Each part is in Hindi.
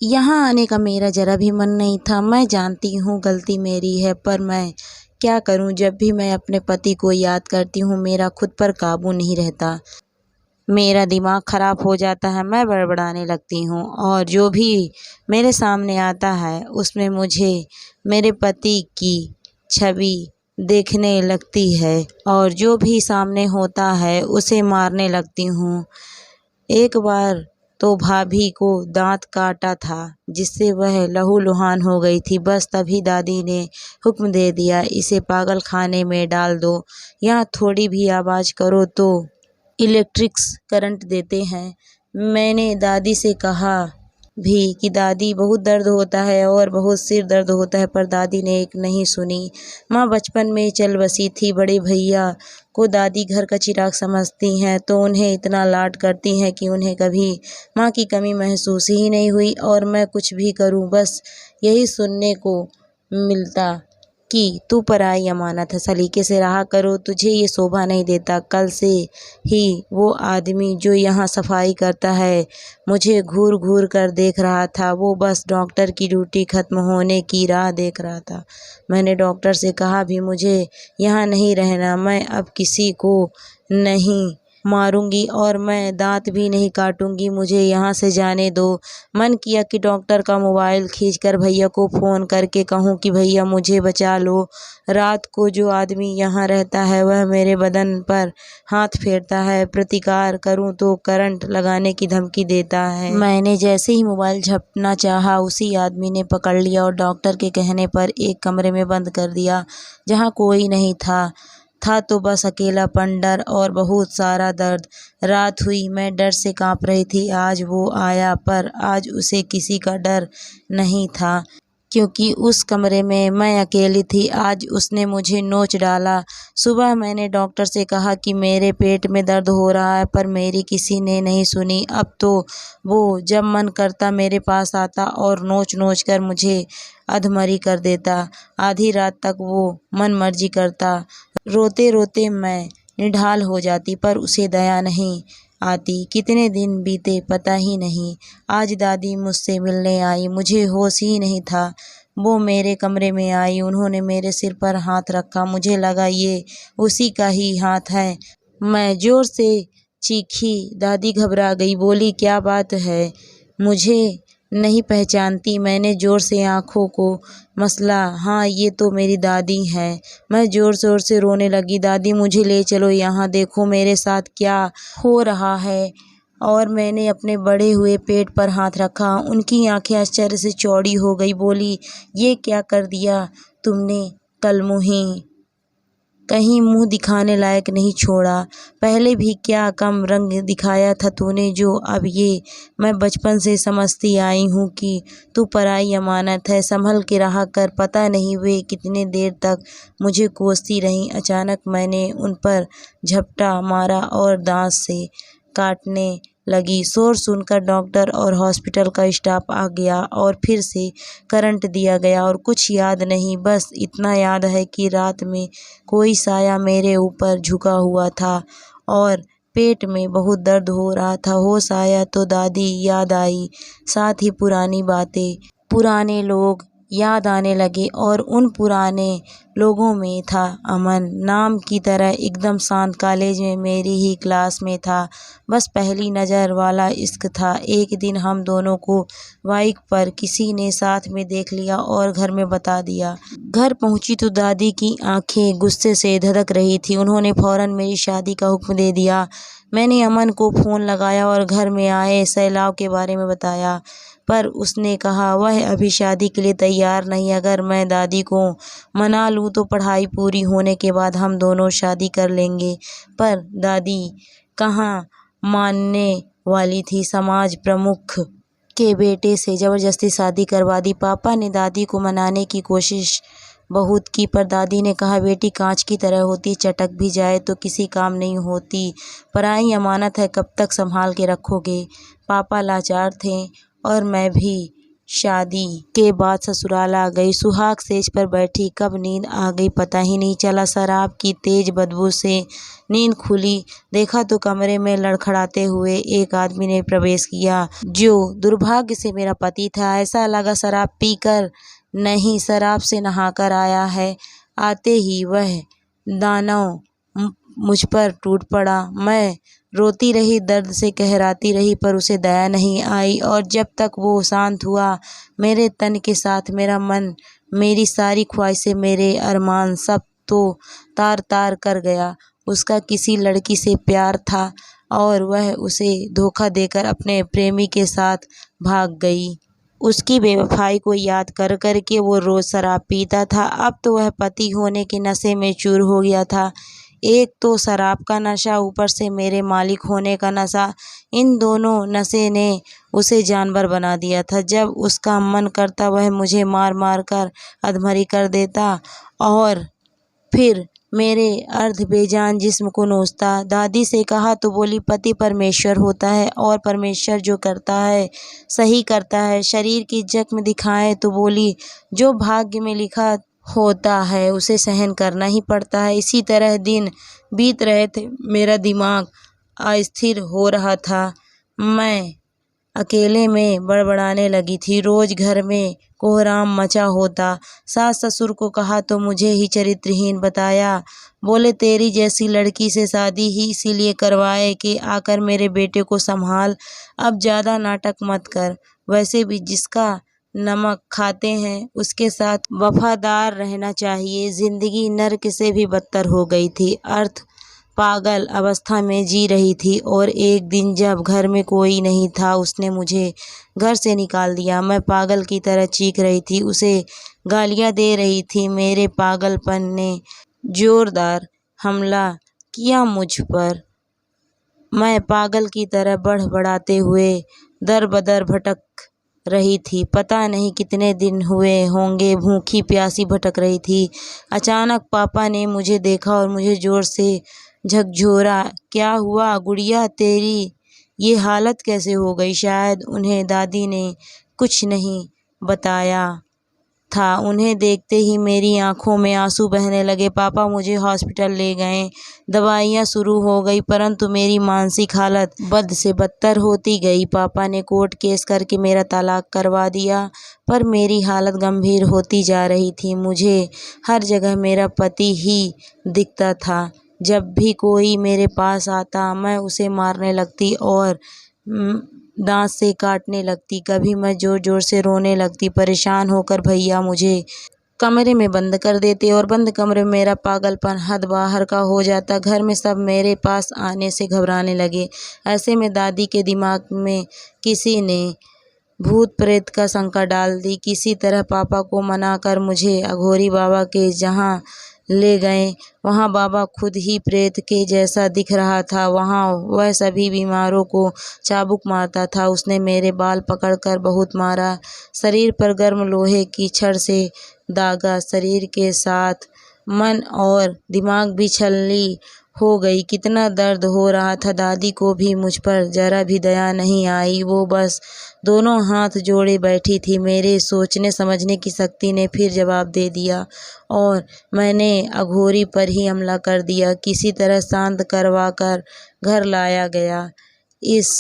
यहाँ आने का मेरा ज़रा भी मन नहीं था। मैं जानती हूँ गलती मेरी है, पर मैं क्या करूँ। जब भी मैं अपने पति को याद करती हूँ मेरा खुद पर काबू नहीं रहता। मेरा दिमाग ख़राब हो जाता है, मैं बड़बड़ाने लगती हूँ और जो भी मेरे सामने आता है उसमें मुझे मेरे पति की छवि देखने लगती है और जो भी सामने होता है उसे मारने लगती हूँ। एक बार तो भाभी को दांत काटा था जिससे वह लहूलुहान हो गई थी। बस तभी दादी ने हुक्म दे दिया, इसे पागल खाने में डाल दो, यहाँ थोड़ी भी आवाज़ करो तो इलेक्ट्रिक करंट देते हैं। मैंने दादी से कहा भी कि दादी बहुत दर्द होता है और बहुत सिर दर्द होता है, पर दादी ने एक नहीं सुनी। माँ बचपन में चल बसी थी। बड़े भैया को दादी घर का चिराग समझती हैं तो उन्हें इतना लाड करती हैं कि उन्हें कभी माँ की कमी महसूस ही नहीं हुई। और मैं कुछ भी करूँ बस यही सुनने को मिलता कि तू पराई अमानत है, सलीके से रहा करो, तुझे ये शोभा नहीं देता। कल से ही वो आदमी जो यहाँ सफाई करता है मुझे घूर घूर कर देख रहा था। वो बस डॉक्टर की ड्यूटी ख़त्म होने की राह देख रहा था। मैंने डॉक्टर से कहा भी मुझे यहाँ नहीं रहना, मैं अब किसी को नहीं मारूंगी और मैं दांत भी नहीं काटूंगी, मुझे यहाँ से जाने दो। मन किया कि डॉक्टर का मोबाइल खींचकर भैया को फ़ोन करके कहूँ कि भैया मुझे बचा लो। रात को जो आदमी यहाँ रहता है वह मेरे बदन पर हाथ फेरता है, प्रतिकार करूँ तो करंट लगाने की धमकी देता है। मैंने जैसे ही मोबाइल झपटना चाहा उसी आदमी ने पकड़ लिया और डॉक्टर के कहने पर एक कमरे में बंद कर दिया जहाँ कोई नहीं था तो बस अकेलापन, डर और बहुत सारा दर्द। रात हुई, मैं डर से कांप रही थी। आज वो आया पर आज उसे किसी का डर नहीं था क्योंकि उस कमरे में मैं अकेली थी। आज उसने मुझे नोच डाला। सुबह मैंने डॉक्टर से कहा कि मेरे पेट में दर्द हो रहा है, पर मेरी किसी ने नहीं सुनी। अब तो वो जब मन करता मेरे पास आता और नोच नोच कर मुझे अधमरी कर देता। आधी रात तक वो मन मर्जी करता। रोते रोते मैं निढाल हो जाती, पर उसे दया नहीं आती। कितने दिन बीते पता ही नहीं। आज दादी मुझसे मिलने आई, मुझे होश ही नहीं था। वो मेरे कमरे में आई, उन्होंने मेरे सिर पर हाथ रखा। मुझे लगा ये उसी का ही हाथ है। मैं जोर से चीखी। दादी घबरा गई, बोली क्या बात है, मुझे नहीं पहचानती? मैंने जोर से आंखों को मसला। हाँ, ये तो मेरी दादी है। मैं जोर जोर से रोने लगी। दादी मुझे ले चलो, यहाँ देखो मेरे साथ क्या हो रहा है। और मैंने अपने बढ़े हुए पेट पर हाथ रखा। उनकी आंखें आश्चर्य से चौड़ी हो गई। बोली, ये क्या कर दिया तुमने कलमुही, कहीं मुंह दिखाने लायक नहीं छोड़ा। पहले भी क्या कम रंग दिखाया था तूने जो अब ये। मैं बचपन से समझती आई हूँ कि तू पराई अमानत है, संभल के रहा कर। पता नहीं वे कितने देर तक मुझे कोसती रहीं। अचानक मैंने उन पर झपटा मारा और दांत से काटने लगी। शोर सुनकर डॉक्टर और हॉस्पिटल का स्टाफ आ गया और फिर से करंट दिया गया। और कुछ याद नहीं, बस इतना याद है कि रात में कोई साया मेरे ऊपर झुका हुआ था और पेट में बहुत दर्द हो रहा था। होश आया तो दादी याद आई, साथ ही पुरानी बातें, पुराने लोग याद आने लगे। और उन पुराने लोगों में था अमन, नाम की तरह एकदम शांत। कॉलेज में मेरी ही क्लास में था, बस पहली नज़र वाला इश्क था। एक दिन हम दोनों को बाइक पर किसी ने साथ में देख लिया और घर में बता दिया। घर पहुंची तो दादी की आंखें गुस्से से धधक रही थी। उन्होंने फौरन मेरी शादी का हुक्म दे दिया। मैंने अमन को फ़ोन लगाया और घर में आए सैलाव के बारे में बताया, पर उसने कहा वह अभी शादी के लिए तैयार नहीं। अगर मैं दादी को मना लूँ तो पढ़ाई पूरी होने के बाद हम दोनों शादी कर लेंगे। पर दादी कहाँ मानने वाली थी। समाज प्रमुख के बेटे से ज़बरदस्ती शादी करवा दी। पापा ने दादी को मनाने की कोशिश बहुत की, पर दादी ने कहा बेटी कांच की तरह होती, चटक भी जाए तो किसी काम नहीं होती, पराई अमानत है, कब तक संभाल के रखोगे। पापा लाचार थे और मैं भी शादी के बाद ससुराल आ गई। सुहाग सेज पर बैठी, कब नींद आ गई पता ही नहीं चला। शराब की तेज बदबू से नींद खुली, देखा तो कमरे में लड़खड़ाते हुए एक आदमी ने प्रवेश किया, जो दुर्भाग्य से मेरा पति था। ऐसा लगा शराब पीकर नहीं, शराब से नहाकर आया है। आते ही वह दानव मुझ पर टूट पड़ा। मैं रोती रही, दर्द से कहराती रही, पर उसे दया नहीं आई। और जब तक वो शांत हुआ, मेरे तन के साथ मेरा मन, मेरी सारी ख्वाहिशें, मेरे अरमान सब तो तार तार कर गया। उसका किसी लड़की से प्यार था और वह उसे धोखा देकर अपने प्रेमी के साथ भाग गई। उसकी बेवफाई को याद कर कर के वो रोज शराब पीता था। अब तो वह पति होने के नशे में चूर हो गया था। एक तो शराब का नशा, ऊपर से मेरे मालिक होने का नशा। इन दोनों नशे ने उसे जानवर बना दिया था। जब उसका मन करता वह मुझे मार मार कर अधमरी कर देता और फिर मेरे अर्ध बेजान जिस्म को नोचता। दादी से कहा तो बोली, पति परमेश्वर होता है और परमेश्वर जो करता है सही करता है। शरीर की जख्म दिखाए तो बोली, जो भाग्य में लिखा होता है उसे सहन करना ही पड़ता है। इसी तरह दिन बीत रहे थे, मेरा दिमाग अस्थिर हो रहा था। मैं अकेले में बड़बड़ाने लगी थी। रोज घर में कोहराम मचा होता। सास ससुर को कहा तो मुझे ही चरित्रहीन बताया। बोले, तेरी जैसी लड़की से शादी ही इसीलिए करवाए कि आकर मेरे बेटे को संभाल। अब ज़्यादा नाटक मत कर। वैसे भी जिसका नमक खाते हैं उसके साथ वफादार रहना चाहिए। जिंदगी नर्क से भी बदतर हो गई थी। अर्थ पागल अवस्था में जी रही थी और एक दिन जब घर में कोई नहीं था, उसने मुझे घर से निकाल दिया। मैं पागल की तरह चीख रही थी, उसे गालियां दे रही थी। मेरे पागलपन ने जोरदार हमला किया मुझ पर। मैं पागल की तरह बड़बड़ाते हुए दर बदर भटक रही थी। पता नहीं कितने दिन हुए होंगे, भूखी प्यासी भटक रही थी। अचानक पापा ने मुझे देखा और मुझे जोर से झकझोरा। क्या हुआ गुड़िया, तेरी ये हालत कैसे हो गई? शायद उन्हें दादी ने कुछ नहीं बताया था। उन्हें देखते ही मेरी आंखों में आंसू बहने लगे। पापा मुझे हॉस्पिटल ले गए, दवाइयाँ शुरू हो गई, परंतु मेरी मानसिक हालत बद से बदतर होती गई। पापा ने कोर्ट केस करके मेरा तलाक करवा दिया, पर मेरी हालत गंभीर होती जा रही थी। मुझे हर जगह मेरा पति ही दिखता था। जब भी कोई मेरे पास आता मैं उसे मारने लगती और दांत से काटने लगती। कभी मैं जोर जोर से रोने लगती। परेशान होकर भैया मुझे कमरे में बंद कर देते और बंद कमरे में मेरा पागलपन हद बाहर का हो जाता। घर में सब मेरे पास आने से घबराने लगे। ऐसे में दादी के दिमाग में किसी ने भूत प्रेत का शंका डाल दी। किसी तरह पापा को मनाकर मुझे अघोरी बाबा के जहाँ ले गए। वहाँ बाबा खुद ही प्रेत के जैसा दिख रहा था। वहाँ वह सभी बीमारों को चाबुक मारता था। उसने मेरे बाल पकड़कर बहुत मारा, शरीर पर गर्म लोहे की छड़ से दागा। शरीर के साथ मन और दिमाग भी छलनी हो गई। कितना दर्द हो रहा था। दादी को भी मुझ पर जरा भी दया नहीं आई। वो बस दोनों हाथ जोड़े बैठी थी। मेरे सोचने समझने की शक्ति ने फिर जवाब दे दिया और मैंने अघोरी पर ही हमला कर दिया। किसी तरह शांत करवा कर घर लाया गया। इस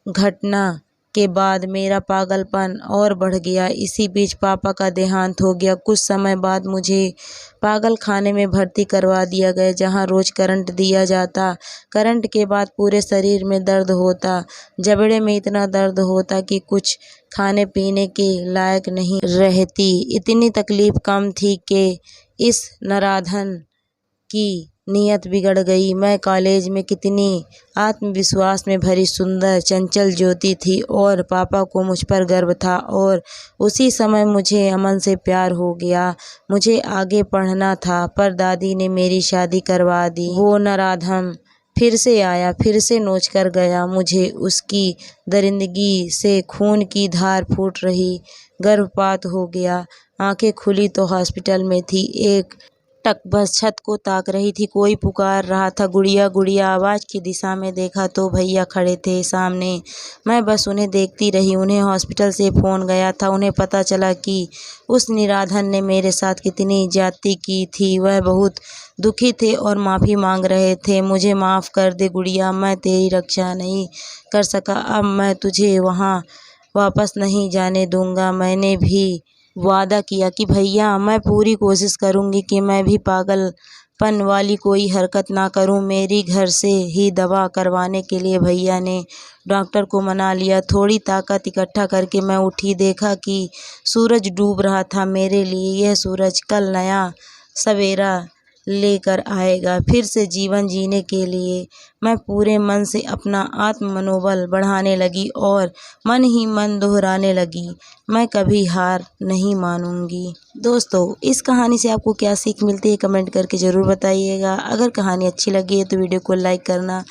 घटना के बाद मेरा पागलपन और बढ़ गया। इसी बीच पापा का देहांत हो गया। कुछ समय बाद मुझे पागल खाने में भर्ती करवा दिया गया, जहां रोज करंट दिया जाता। करंट के बाद पूरे शरीर में दर्द होता। जबड़े में इतना दर्द होता कि कुछ खाने पीने के लायक नहीं रहती। इतनी तकलीफ कम थी कि इस नराधन की नीयत बिगड़ गई। मैं कॉलेज में कितनी आत्मविश्वास में भरी सुंदर चंचल ज्योति थी और पापा को मुझ पर गर्व था। और उसी समय मुझे अमन से प्यार हो गया। मुझे आगे पढ़ना था, पर दादी ने मेरी शादी करवा दी। वो नराधम फिर से आया, फिर से नोच कर गया मुझे। उसकी दरिंदगी से खून की धार फूट रही। गर्भपात हो गया। आंखें खुली तो हॉस्पिटल में थी। एक टक बस छत को ताक रही थी। कोई पुकार रहा था, गुड़िया गुड़िया। आवाज़ की दिशा में देखा तो भैया खड़े थे सामने। मैं बस उन्हें देखती रही। उन्हें हॉस्पिटल से फ़ोन गया था। उन्हें पता चला कि उस निराधन ने मेरे साथ कितनी ज्यादती की थी। वह बहुत दुखी थे और माफ़ी मांग रहे थे। मुझे माफ़ कर दे गुड़िया, मैं तेरी रक्षा नहीं कर सका। अब मैं तुझे वहाँ वापस नहीं जाने दूंगा। मैंने भी वादा किया कि भैया मैं पूरी कोशिश करूंगी कि मैं भी पागलपन वाली कोई हरकत ना करूं। मेरी घर से ही दवा करवाने के लिए भैया ने डॉक्टर को मना लिया। थोड़ी ताकत इकट्ठा करके मैं उठी। देखा कि सूरज डूब रहा था। मेरे लिए यह सूरज कल नया सवेरा लेकर आएगा। फिर से जीवन जीने के लिए मैं पूरे मन से अपना आत्म मनोबल बढ़ाने लगी और मन ही मन दोहराने लगी, मैं कभी हार नहीं मानूंगी। दोस्तों, इस कहानी से आपको क्या सीख मिलती है कमेंट करके ज़रूर बताइएगा। अगर कहानी अच्छी लगी है तो वीडियो को लाइक करना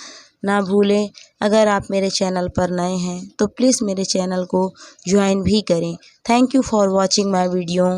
ना भूलें। अगर आप मेरे चैनल पर नए हैं तो प्लीज़ मेरे चैनल को ज्वाइन भी करें। Thank you for watching my video.